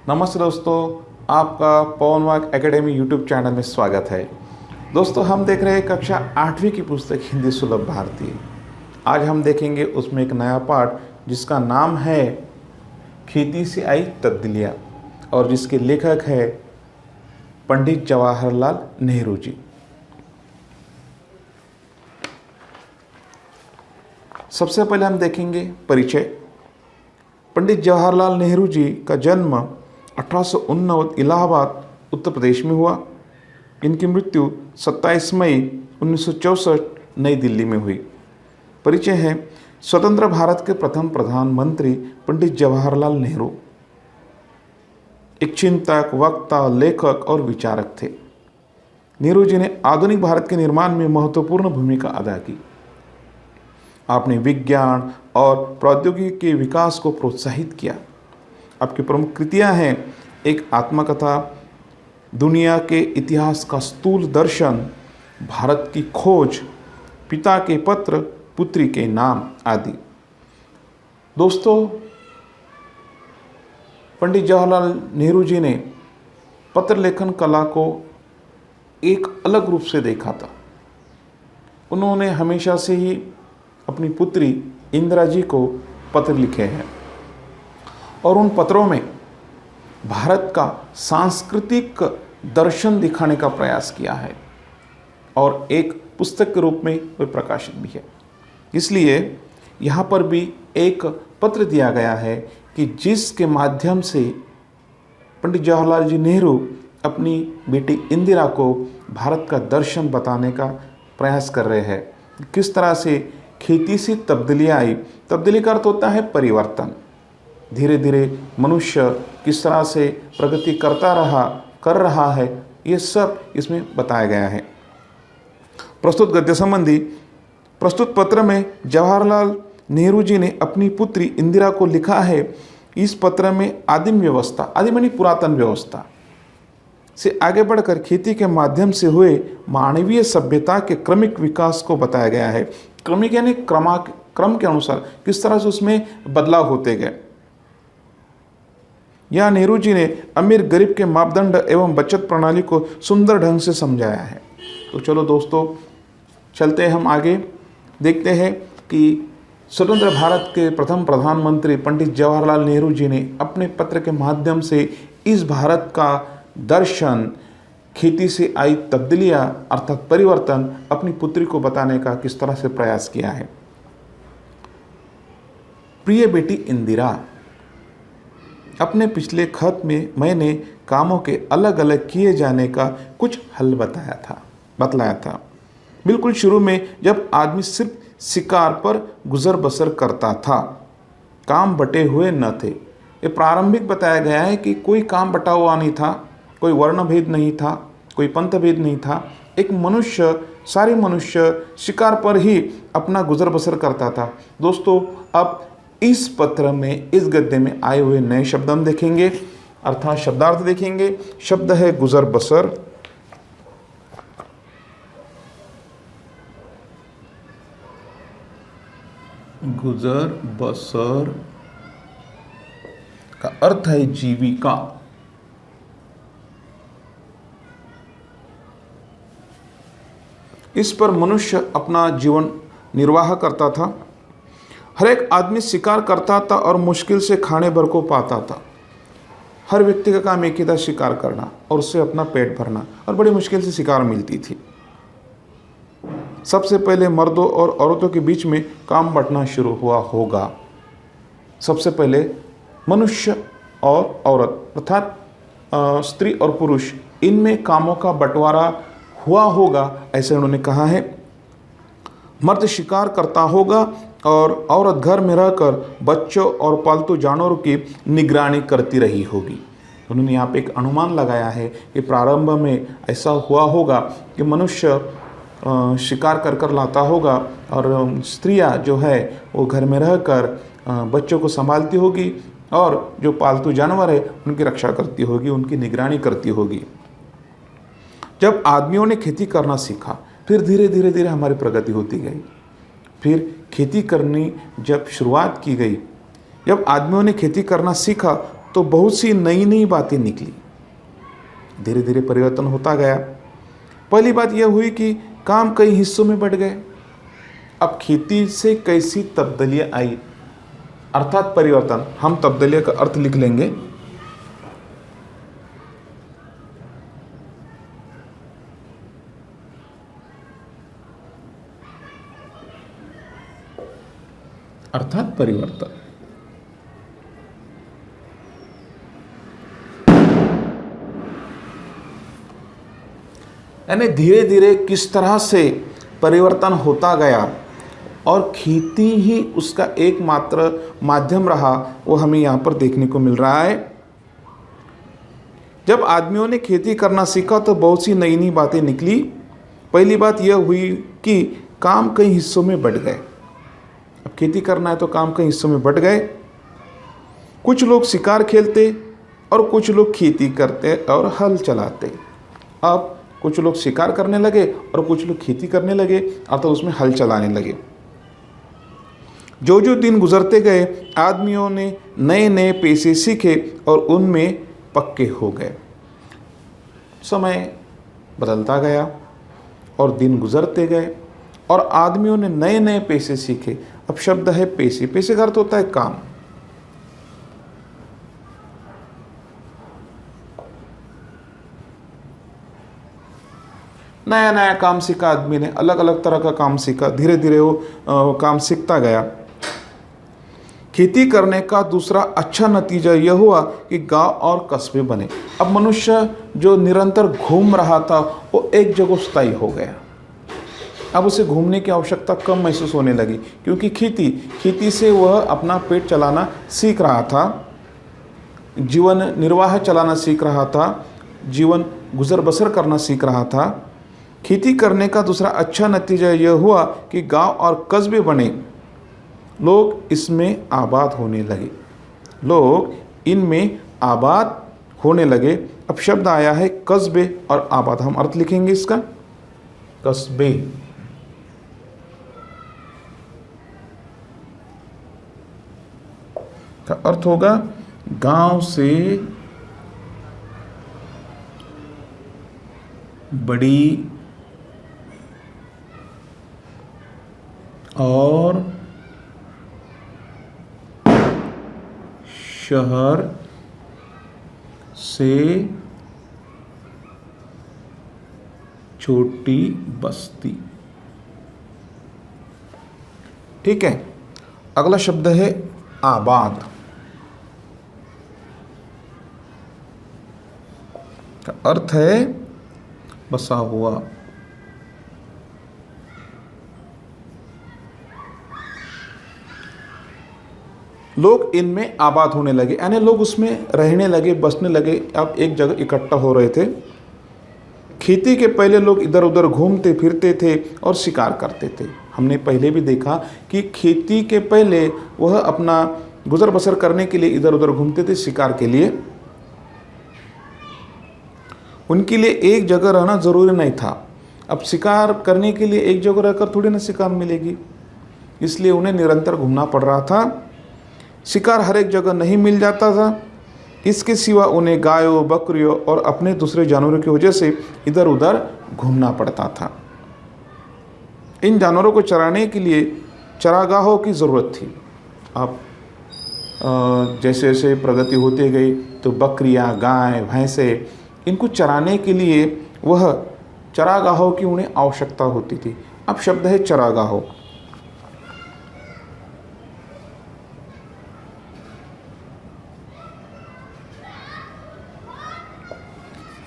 नमस्ते दोस्तों, आपका पवन वाग एकेडमी यूट्यूब चैनल में स्वागत है। दोस्तों, हम देख रहे हैं कक्षा 8वीं की पुस्तक हिंदी सुलभ भारती। आज हम देखेंगे उसमें एक नया पाठ जिसका नाम है खेती से आई तब्दीलियाँ और जिसके लेखक है पंडित जवाहरलाल नेहरू जी। सबसे पहले हम देखेंगे परिचय। पंडित जवाहरलाल नेहरू जी का जन्म 1889 इलाहाबाद उत्तर प्रदेश में हुआ। इनकी मृत्यु 27 मई 1964 नई दिल्ली में हुई। परिचय है, स्वतंत्र भारत के प्रथम प्रधानमंत्री पंडित जवाहरलाल नेहरू एक चिंतक, वक्ता, लेखक और विचारक थे। नेहरू जी ने आधुनिक भारत के निर्माण में महत्वपूर्ण भूमिका अदा की। आपने विज्ञान और प्रौद्योगिकी के विकास को प्रोत्साहित किया। आपकी प्रमुख कृतियां हैं एक आत्मकथा, दुनिया के इतिहास का स्थूल दर्शन, भारत की खोज, पिता के पत्र, पुत्री के नाम आदि। दोस्तों, पंडित जवाहरलाल नेहरू जी ने पत्र लेखन कला को एक अलग रूप से देखा था। उन्होंने हमेशा से ही अपनी पुत्री इंदिरा जी को पत्र लिखे हैं और उन पत्रों में भारत का सांस्कृतिक दर्शन दिखाने का प्रयास किया है और एक पुस्तक के रूप में वे प्रकाशित भी है। इसलिए यहाँ पर भी एक पत्र दिया गया है कि जिसके माध्यम से पंडित जवाहरलाल जी नेहरू अपनी बेटी इंदिरा को भारत का दर्शन बताने का प्रयास कर रहे हैं। किस तरह से खेती से तब्दीलियाँ आई। तब्दीली का अर्थ होता है परिवर्तन। धीरे धीरे मनुष्य किस तरह से प्रगति कर रहा है, ये सब इसमें बताया गया है। प्रस्तुत गद्य संबंधी प्रस्तुत पत्र में जवाहरलाल नेहरू जी ने अपनी पुत्री इंदिरा को लिखा है। इस पत्र में आदिम व्यवस्था, आदिम यानी पुरातन व्यवस्था से आगे बढ़कर खेती के माध्यम से हुए मानवीय सभ्यता के क्रमिक विकास को बताया गया है। क्रमिक यानी क्रम के अनुसार किस तरह से उसमें बदलाव होते गए। यहाँ नेहरू जी ने अमीर गरीब के मापदंड एवं बचत प्रणाली को सुंदर ढंग से समझाया है। तो चलो दोस्तों, चलते हैं हम आगे, देखते हैं कि स्वतंत्र भारत के प्रथम प्रधानमंत्री पंडित जवाहरलाल नेहरू जी ने अपने पत्र के माध्यम से इस भारत का दर्शन, खेती से आई तब्दीलियाँ अर्थात परिवर्तन अपनी पुत्री को बताने का किस तरह से प्रयास किया है। प्रिय बेटी इंदिरा, अपने पिछले खत में मैंने कामों के अलग अलग किए जाने का कुछ हल बतलाया था। बिल्कुल शुरू में जब आदमी सिर्फ शिकार पर गुजर बसर करता था, काम बटे हुए न थे। ये प्रारंभिक बताया गया है कि कोई काम बटा हुआ नहीं था, कोई वर्ण भेद नहीं था, कोई पंथ भेद नहीं था। एक मनुष्य, सारे मनुष्य शिकार पर ही अपना गुजर बसर करता था। दोस्तों, अब इस पत्र में, इस गद्य में आए हुए नए शब्द हम देखेंगे, अर्थात शब्दार्थ देखेंगे। शब्द है गुजर बसर। गुजर बसर का अर्थ है जीविका। इस पर मनुष्य अपना जीवन निर्वाह करता था। हर एक आदमी शिकार करता था और मुश्किल से खाने भर को पाता था। हर व्यक्ति का काम एक ही था, शिकार करना और उससे अपना पेट भरना, और बड़ी मुश्किल से शिकार मिलती थी। सबसे पहले मर्दों और औरतों के बीच में काम बंटना शुरू हुआ होगा। सबसे पहले मनुष्य और औरत अर्थात स्त्री और पुरुष, इनमें कामों का बंटवारा हुआ होगा, ऐसे उन्होंने कहा है। मर्द शिकार करता होगा और औरत घर में रहकर बच्चों और पालतू जानवरों की निगरानी करती रही होगी। उन्होंने यहाँ पे एक अनुमान लगाया है कि प्रारंभ में ऐसा हुआ होगा कि मनुष्य शिकार कर लाता होगा और स्त्रियाँ जो है वो घर में रहकर बच्चों को संभालती होगी और जो पालतू जानवर है उनकी रक्षा करती होगी, उनकी निगरानी करती होगी। जब आदमियों ने खेती करना सीखा, फिर धीरे धीरे हमारी प्रगति होती गई। फिर खेती करनी जब शुरुआत की गई, जब आदमियों ने खेती करना सीखा तो बहुत सी नई नई बातें निकली। धीरे धीरे परिवर्तन होता गया। पहली बात यह हुई कि काम कई हिस्सों में बंट गए। अब खेती से कैसी तब्दीलियां आई, अर्थात परिवर्तन। हम तब्दीलियां का अर्थ लिख लेंगे। अर्थात परिवर्तन। यानी धीरे धीरे किस तरह से परिवर्तन होता गया और खेती ही उसका एकमात्र माध्यम रहा, वो हमें यहाँ पर देखने को मिल रहा है। जब आदमियों ने खेती करना सीखा तो बहुत सी नई नई बातें निकली। पहली बात यह हुई कि काम कई हिस्सों में बंट गए। अब खेती करना है तो काम कई हिस्सों में बंट गए। कुछ लोग शिकार खेलते और कुछ लोग खेती करते और हल चलाते। अब कुछ लोग शिकार करने लगे और कुछ लोग खेती करने लगे, अर्थात उसमें हल चलाने लगे। जो जो दिन गुजरते गए आदमियों ने नए नए पेशे सीखे और उनमें पक्के हो गए। समय बदलता गया और दिन गुजरते गए और आदमियों ने नए नए पेशे सीखे। अब शब्द है पेशे। पेशे का अर्थ होता है काम। नया नया काम सीखा आदमी ने, अलग अलग तरह का काम सीखा। धीरे धीरे वो काम सीखता गया। खेती करने का दूसरा अच्छा नतीजा यह हुआ कि गांव और कस्बे बने। अब मनुष्य जो निरंतर घूम रहा था वो एक जगह स्थायी हो गया। अब उसे घूमने की आवश्यकता कम महसूस होने लगी, क्योंकि खेती से वह अपना पेट चलाना सीख रहा था, जीवन निर्वाह चलाना सीख रहा था, जीवन गुजर बसर करना सीख रहा था। खेती करने का दूसरा अच्छा नतीजा यह हुआ कि गांव और कस्बे बने। लोग इसमें आबाद होने लगे। लोग इनमें आबाद होने लगे। अब शब्द आया है कस्बे और आबाद। हम अर्थ लिखेंगे इसका। कस्बे का अर्थ होगा गांव से बड़ी और शहर से छोटी बस्ती। ठीक है। अगला शब्द है आबाद। का अर्थ है बसा हुआ। लोग इनमें आबाद होने लगे, यानी लोग उसमें रहने लगे, बसने लगे। अब एक जगह इकट्ठा हो रहे थे। खेती के पहले लोग इधर उधर घूमते फिरते थे और शिकार करते थे। हमने पहले भी देखा कि खेती के पहले वह अपना गुजर बसर करने के लिए इधर उधर घूमते थे, शिकार के लिए। उनके लिए एक जगह रहना जरूरी नहीं था। अब शिकार करने के लिए एक जगह रहकर थोड़ी ना शिकार मिलेगी, इसलिए उन्हें निरंतर घूमना पड़ रहा था। शिकार हर एक जगह नहीं मिल जाता था। इसके सिवा उन्हें गायों, बकरियों और अपने दूसरे जानवरों की वजह से इधर उधर घूमना पड़ता था। इन जानवरों को चराने के लिए चरागाहों की ज़रूरत थी। अब जैसे जैसे प्रगति होती गई तो बकरियां, गाय, भैंसे, इनको चराने के लिए वह चरागाहों की उन्हें आवश्यकता होती थी। अब शब्द है चरागाहों।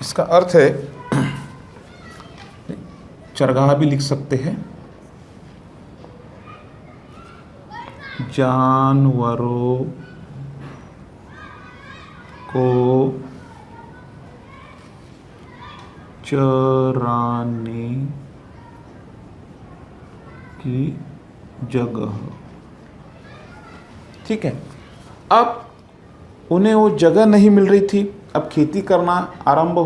इसका अर्थ है चरगाह भी लिख सकते हैं, जानवरों को चराने की जगह। ठीक है। अब उन्हें वो जगह नहीं मिल रही थी। अब खेती करना प्रारंभ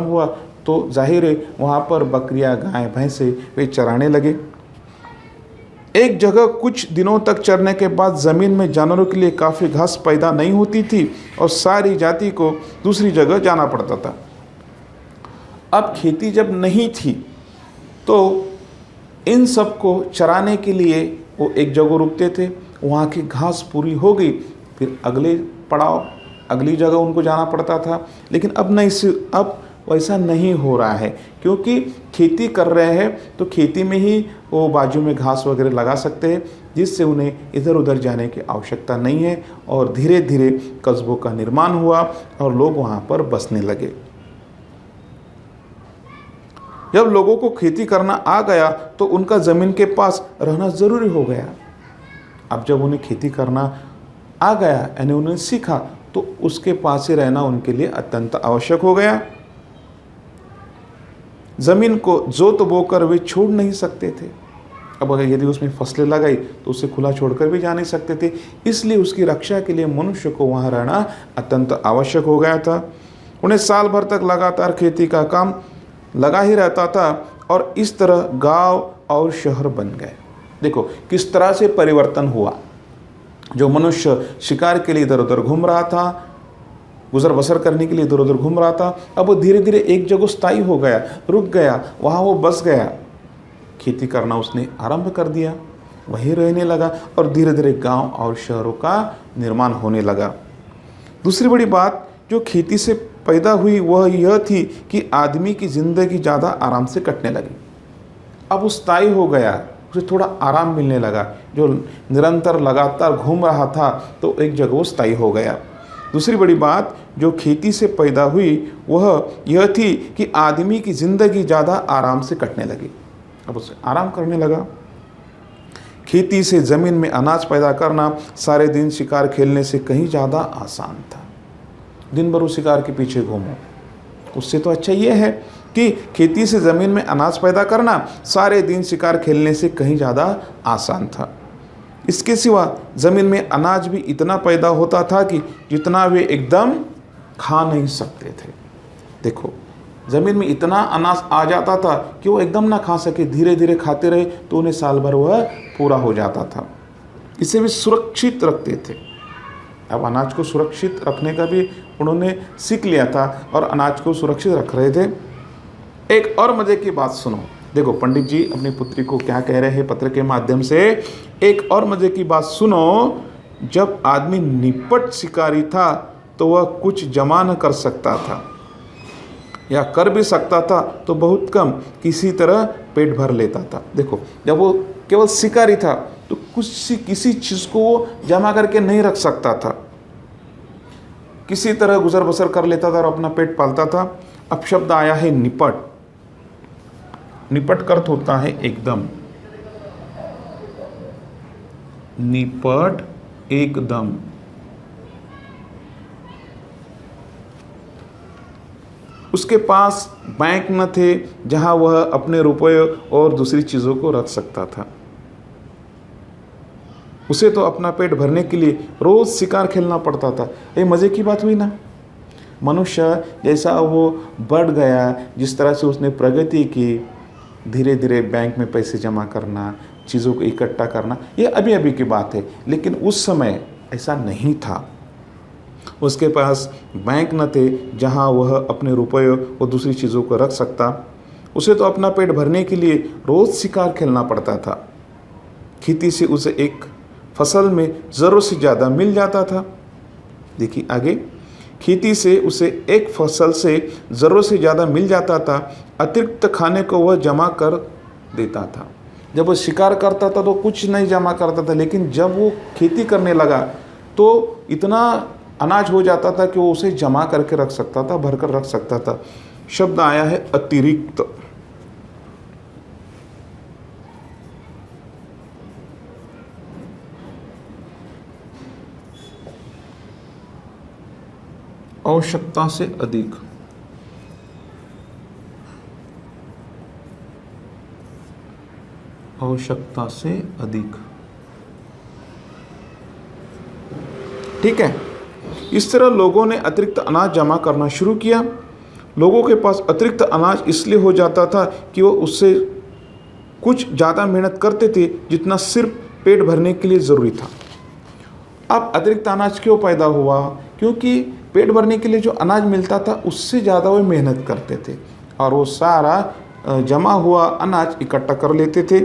हुआ तो जाहिर है वहाँ पर बकरियां, गाय, भैंसे वे चराने लगे। एक जगह कुछ दिनों तक चरने के बाद ज़मीन में जानवरों के लिए काफ़ी घास पैदा नहीं होती थी और सारी जाति को दूसरी जगह जाना पड़ता था। अब खेती जब नहीं थी तो इन सब को चराने के लिए वो एक जगह रुकते थे, वहाँ की घास पूरी हो गई, फिर अगले पड़ाव अगली जगह उनको जाना पड़ता था। लेकिन अब नहीं, अब वैसा नहीं हो रहा है, क्योंकि खेती कर रहे हैं तो खेती में ही वो बाजू में घास वगैरह लगा सकते हैं, जिससे उन्हें इधर उधर जाने की आवश्यकता नहीं है। और धीरे धीरे कस्बों का निर्माण हुआ और लोग वहाँ पर बसने लगे। जब लोगों को खेती करना आ गया तो उनका ज़मीन के पास रहना ज़रूरी हो गया। अब जब उन्हें खेती करना आ गया यानी उन्हें सीखा, तो उसके पास ही रहना उनके लिए अत्यंत आवश्यक हो गया। ज़मीन को जोत बोकर वे छोड़ नहीं सकते थे। अब अगर यदि उसमें फसलें लगाई तो उसे खुला छोड़कर भी जा नहीं सकते थे, इसलिए उसकी रक्षा के लिए मनुष्य को वहाँ रहना अत्यंत आवश्यक हो गया था। उन्हें साल भर तक लगातार खेती का काम लगा ही रहता था और इस तरह गांव और शहर बन गए। देखो किस तरह से परिवर्तन हुआ। जो मनुष्य शिकार के लिए इधर उधर घूम रहा था, गुजर बसर करने के लिए इधर उधर घूम रहा था, अब वो धीरे धीरे एक जगह स्थायी हो गया, रुक गया, वहाँ वो बस गया। खेती करना उसने आरंभ कर दिया, वहीं रहने लगा और धीरे धीरे गांव और शहरों का निर्माण होने लगा। दूसरी बड़ी बात जो खेती से पैदा हुई वह यह थी कि आदमी की ज़िंदगी ज़्यादा आराम से कटने लगी। अब वो स्थायी हो गया, उसे थोड़ा आराम मिलने लगा। जो निरंतर लगातार घूम रहा था तो एक जगह वो स्थायी हो गया। दूसरी बड़ी बात जो खेती से पैदा हुई वह यह थी कि आदमी की ज़िंदगी ज़्यादा आराम से कटने लगी। अब उसे आराम करने लगा। खेती से ज़मीन में अनाज पैदा करना सारे दिन शिकार खेलने से कहीं ज़्यादा आसान था। दिन भर उस शिकार के पीछे घूमो, उससे तो अच्छा ये है कि खेती से ज़मीन में अनाज पैदा करना सारे दिन शिकार खेलने से कहीं ज़्यादा आसान था। इसके सिवा ज़मीन में अनाज भी इतना पैदा होता था कि जितना वे एकदम खा नहीं सकते थे। देखो ज़मीन में इतना अनाज आ जाता था कि वो एकदम ना खा सके, धीरे धीरे खाते रहे तो उन्हें साल भर वह पूरा हो जाता था। इसे भी सुरक्षित रखते थे। अब अनाज को सुरक्षित रखने का भी उन्होंने सीख लिया था और अनाज को सुरक्षित रख रहे थे। एक और मज़े की बात सुनो। देखो पंडित जी अपनी पुत्री को क्या कह रहे हैं पत्र के माध्यम से। एक और मज़े की बात सुनो। जब आदमी निपट शिकारी था तो वह कुछ जमा न कर सकता था, या कर भी सकता था तो बहुत कम, किसी तरह पेट भर लेता था। देखो जब वो केवल शिकारी था तो किसी चीज़ को वो जमा करके नहीं रख सकता था, किसी तरह गुजर बसर कर लेता था और अपना पेट पालता था। अब शब्द आया है निपट। निपट का अर्थ होता है एकदम, निपट एकदम। उसके पास बैंक न थे जहां वह अपने रुपए और दूसरी चीज़ों को रख सकता था। उसे तो अपना पेट भरने के लिए रोज़ शिकार खेलना पड़ता था। ये मज़े की बात हुई ना। मनुष्य जैसा वो बढ़ गया, जिस तरह से उसने प्रगति की, धीरे धीरे बैंक में पैसे जमा करना, चीज़ों को इकट्ठा करना, ये अभी अभी की बात है। लेकिन उस समय ऐसा नहीं था। उसके पास बैंक न थे जहां वह अपने रुपए और दूसरी चीज़ों को रख सकता। उसे तो अपना पेट भरने के लिए रोज़ शिकार खेलना पड़ता था। खेती से उसे एक फसल में ज़रूरत से ज़्यादा मिल जाता था। देखिए आगे, खेती से उसे एक फसल से ज़रूरत से ज़्यादा मिल जाता था। अतिरिक्त खाने को वह जमा कर देता था। जब वो शिकार करता था तो कुछ नहीं जमा करता था, लेकिन जब वो खेती करने लगा तो इतना अनाज हो जाता था कि वो उसे जमा करके रख सकता था, भर कर रख सकता था। शब्द आया है अतिरिक्त। आवश्यकता से अधिक। आवश्यकता से अधिक, ठीक है। इस तरह लोगों ने अतिरिक्त अनाज जमा करना शुरू किया। लोगों के पास अतिरिक्त अनाज इसलिए हो जाता था कि वो उससे कुछ ज़्यादा मेहनत करते थे जितना सिर्फ पेट भरने के लिए ज़रूरी था। अब अतिरिक्त अनाज क्यों पैदा हुआ? क्योंकि पेट भरने के लिए जो अनाज मिलता था उससे ज़्यादा वो मेहनत करते थे और वो सारा जमा हुआ अनाज इकट्ठा कर लेते थे।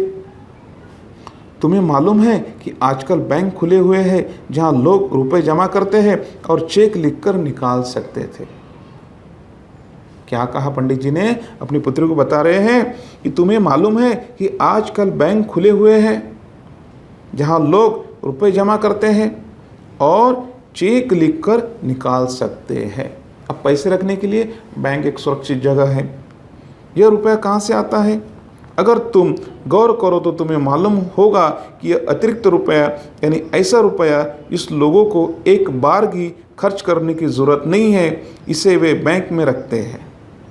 तुम्हें मालूम है कि आजकल बैंक खुले हुए हैं जहां लोग रुपए जमा करते हैं और चेक लिखकर निकाल सकते थे। क्या कहा पंडित जी ने? अपनी पुत्री को बता रहे हैं कि तुम्हें मालूम है कि आजकल बैंक खुले हुए हैं जहां लोग रुपए जमा करते हैं और चेक लिखकर निकाल सकते हैं। अब पैसे रखने के लिए बैंक एक सुरक्षित जगह है। यह रुपया कहाँ से आता है? अगर तुम गौर करो तो तुम्हें मालूम होगा कि यह अतिरिक्त रुपया यानी ऐसा रुपया इस लोगों को एक बार ही खर्च करने की ज़रूरत नहीं है, इसे वे बैंक में रखते हैं।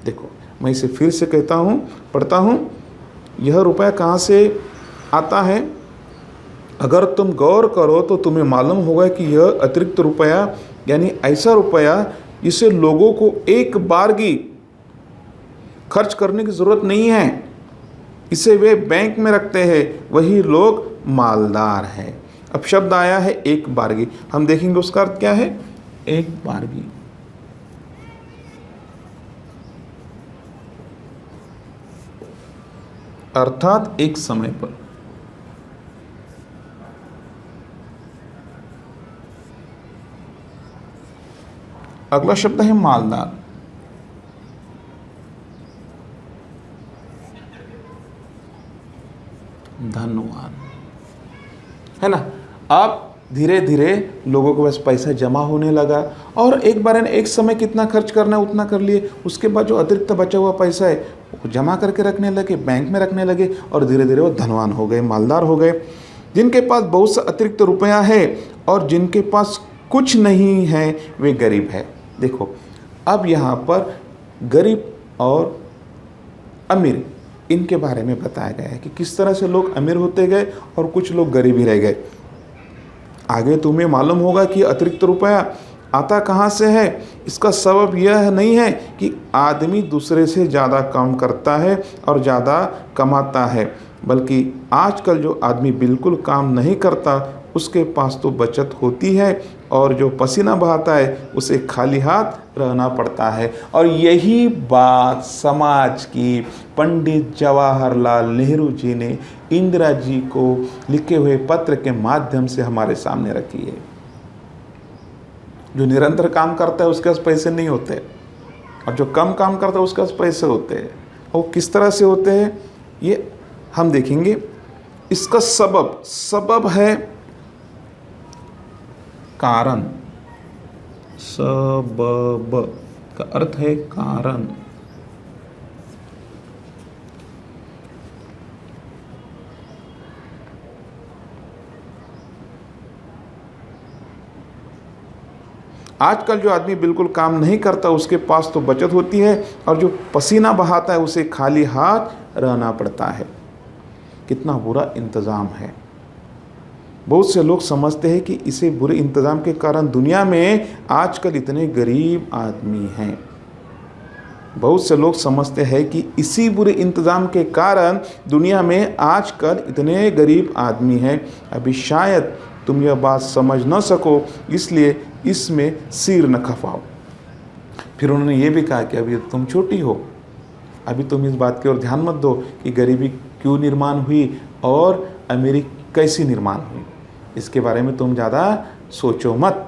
देखो, मैं इसे फिर से कहता हूँ, पढ़ता हूँ। यह रुपया कहाँ से आता है? अगर तुम गौर करो तो तुम्हें मालूम होगा कि यह अतिरिक्त रुपया यानी ऐसा रुपया जिसे लोगों को एक बार ही खर्च करने की ज़रूरत नहीं है, इसे वे बैंक में रखते हैं, वही लोग मालदार हैं। अब शब्द आया है एक बारगी, हम देखेंगे उसका अर्थ क्या है। एक बारगी अर्थात एक समय पर। अगला शब्द है मालदार। धनवान, है ना। अब धीरे धीरे लोगों को बस पैसा जमा होने लगा और एक बार एक समय कितना खर्च करना है उतना कर लिए। उसके बाद जो अतिरिक्त बचा हुआ पैसा है वो जमा करके रखने लगे, बैंक में रखने लगे और धीरे धीरे वो धनवान हो गए, मालदार हो गए। जिनके पास बहुत सा अतिरिक्त रुपया है और जिनके पास कुछ नहीं है वे गरीब है। देखो, अब यहाँ पर गरीब और अमीर इनके बारे में बताया गया है कि किस तरह से लोग अमीर होते गए और कुछ लोग गरीब ही रह गए। आगे तुम्हें मालूम होगा कि अतिरिक्त रुपया आता कहाँ से है। इसका सबब यह नहीं है कि आदमी दूसरे से ज़्यादा काम करता है और ज़्यादा कमाता है, बल्कि आजकल जो आदमी बिल्कुल काम नहीं करता उसके पास तो बचत होती है और जो पसीना बहाता है उसे खाली हाथ रहना पड़ता है। और यही बात समाज की पंडित जवाहरलाल नेहरू जी ने इंदिरा जी को लिखे हुए पत्र के माध्यम से हमारे सामने रखी है। जो निरंतर काम करता है उसके पास पैसे नहीं होते और जो कम काम करता है उसके पास पैसे होते हैं। और किस तरह से होते हैं ये हम देखेंगे। इसका सबब है कारण। सबब का अर्थ है कारण। आजकल जो आदमी बिल्कुल काम नहीं करता उसके पास तो बचत होती है और जो पसीना बहाता है उसे खाली हाथ रहना पड़ता है। कितना बुरा इंतज़ाम है। बहुत से लोग समझते हैं कि इसे बुरे इंतज़ाम के कारण दुनिया में आजकल इतने गरीब आदमी हैं। बहुत से लोग समझते हैं कि इसी बुरे इंतज़ाम के कारण दुनिया में आजकल इतने गरीब आदमी हैं। अभी शायद तुम यह बात समझ न सको, इसलिए इसमें सिर न खपाओ। फिर उन्होंने ये भी कहा कि अभी तुम छोटी हो, अभी तुम इस बात की ओर ध्यान मत दो कि गरीबी क्यों निर्माण हुई और अमीरी कैसी निर्माण हुई। इसके बारे में तुम ज़्यादा सोचो मत।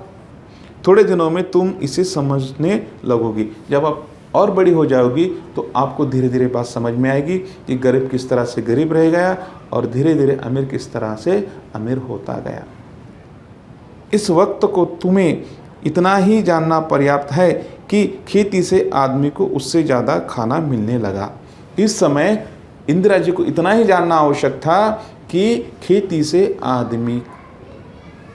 थोड़े दिनों में तुम इसे समझने लगोगी। जब आप और बड़ी हो जाओगी तो आपको धीरे धीरे बात समझ में आएगी कि गरीब किस तरह से गरीब रह गया और धीरे धीरे अमीर किस तरह से अमीर होता गया। इस वक्त को तुम्हें इतना ही जानना पर्याप्त है कि खेती से आदमी को उससे ज़्यादा खाना मिलने लगा। इस समय इंदिरा जी को इतना ही जानना आवश्यक था कि खेती से आदमी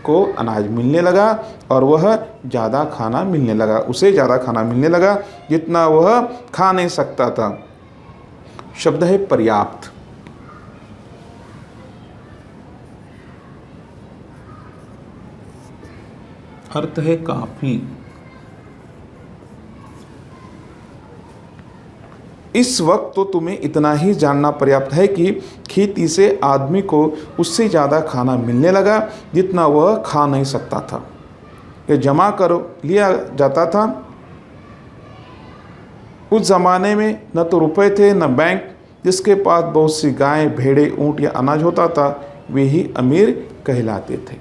को अनाज मिलने लगा और वह ज़्यादा खाना मिलने लगा, उसे ज़्यादा खाना मिलने लगा जितना वह खा नहीं सकता था। शब्द है पर्याप्त। अर्थ है काफी। इस वक्त तो तुम्हें इतना ही जानना पर्याप्त है कि खेती से आदमी को उससे ज़्यादा खाना मिलने लगा जितना वह खा नहीं सकता था। यह जमा कर लिया जाता था। उस ज़माने में न तो रुपए थे न बैंक। जिसके पास बहुत सी गायें, भेड़े, ऊँट या अनाज होता था वे ही अमीर कहलाते थे।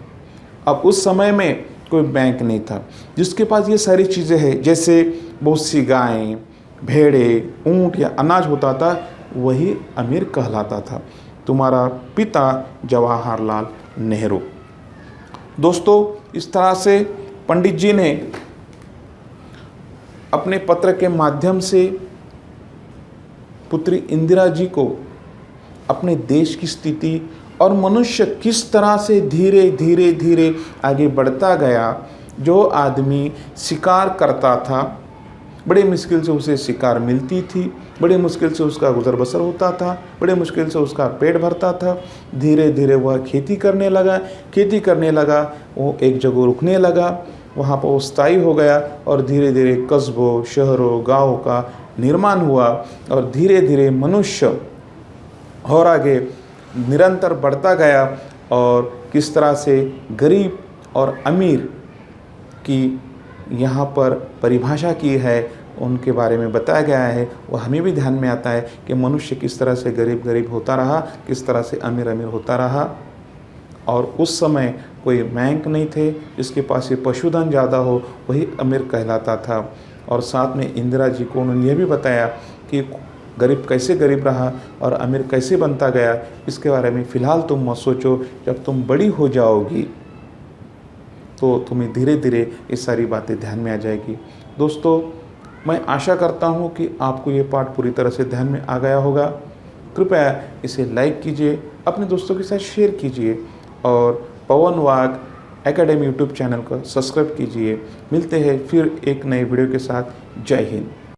अब उस समय में कोई बैंक नहीं था। जिसके पास ये सारी चीज़ें हैं, जैसे बहुत सी गायें, भेड़े, ऊँट या अनाज होता था, वही अमीर कहलाता था। तुम्हारा पिता जवाहरलाल नेहरू। दोस्तों, इस तरह से पंडित जी ने अपने पत्र के माध्यम से पुत्री इंदिरा जी को अपने देश की स्थिति और मनुष्य किस तरह से धीरे धीरे धीरे आगे बढ़ता गया। जो आदमी शिकार करता था, बड़े मुश्किल से उसे शिकार मिलती थी, बड़े मुश्किल से उसका गुजर बसर होता था, बड़े मुश्किल से उसका पेट भरता था। धीरे धीरे वह खेती करने लगा। वो एक जगह रुकने लगा, वहाँ पर वो स्थायी हो गया और धीरे धीरे कस्बों, शहरों, गाँवों का निर्माण हुआ और धीरे धीरे मनुष्य और आगे निरंतर बढ़ता गया। और किस तरह से गरीब और अमीर की यहाँ पर परिभाषा की है, उनके बारे में बताया गया है। वह हमें भी ध्यान में आता है कि मनुष्य किस तरह से गरीब होता रहा, किस तरह से अमीर होता रहा। और उस समय कोई बैंक नहीं थे, जिसके पास ये पशुधन ज़्यादा हो वही अमीर कहलाता था। और साथ में इंदिरा जी को उन्होंने यह भी बताया कि गरीब कैसे गरीब रहा और अमीर कैसे बनता गया। इसके बारे में फ़िलहाल तुम मत सोचो, जब तुम बड़ी हो जाओगी तो तुम्हें धीरे धीरे ये सारी बातें ध्यान में आ जाएगी। दोस्तों, मैं आशा करता हूँ कि आपको ये पाठ पूरी तरह से ध्यान में आ गया होगा। कृपया इसे लाइक कीजिए, अपने दोस्तों के साथ शेयर कीजिए और पवन वाघ एकेडमी यूट्यूब चैनल को सब्सक्राइब कीजिए। मिलते हैं फिर एक नए वीडियो के साथ। जय हिंद।